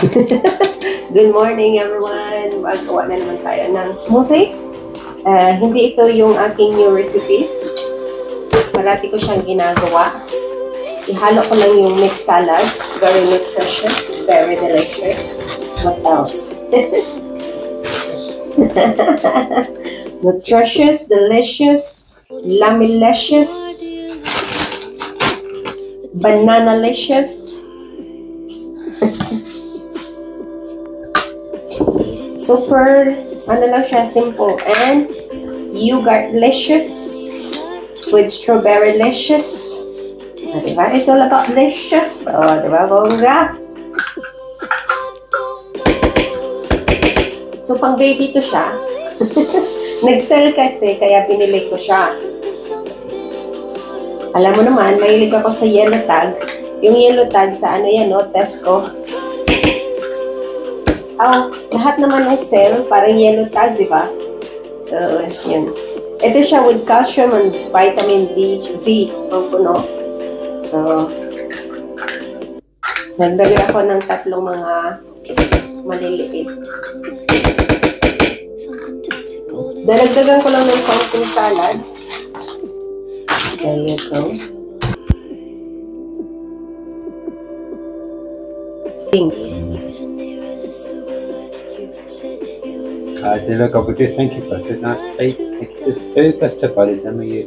Good morning everyone! Magawa na naman tayo ng smoothie. Hindi ito yung aking new recipe. Marati ko siyang ginagawa. Ihalo ko lang yung mixed salad. Very nutritious. Very delicious. What else? Nutritious, delicious, lamilicious, banana-licious. Super, ano lang siya, simple. And yogurt-licious with strawberry-licious. Diba? It's all about licious. Oh, diba, bongga? So, pang baby to siya. Nag-sell kasi, kaya pinili ko siya. Alam mo naman, mahilig ako sa yellow tag. Yung yellow tag sa ano yan, no? Tesco. Lahat naman ng sale, parang yellow tag, di ba? So, yun. Ito siya with calcium and vitamin D, V, ang puno. So, nagdagdag ako ng tatlong mga maliliit. Dalagdagan ko lang ng konting salad. There you go. Pink. Dear God, we do thank you for tonight. Thank you for this food, bless our bodies, and may you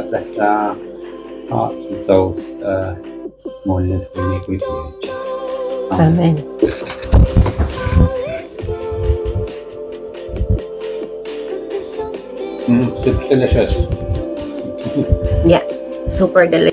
bless our hearts and souls morning as we meet with you. Amen. Super delicious. Yeah, super delicious.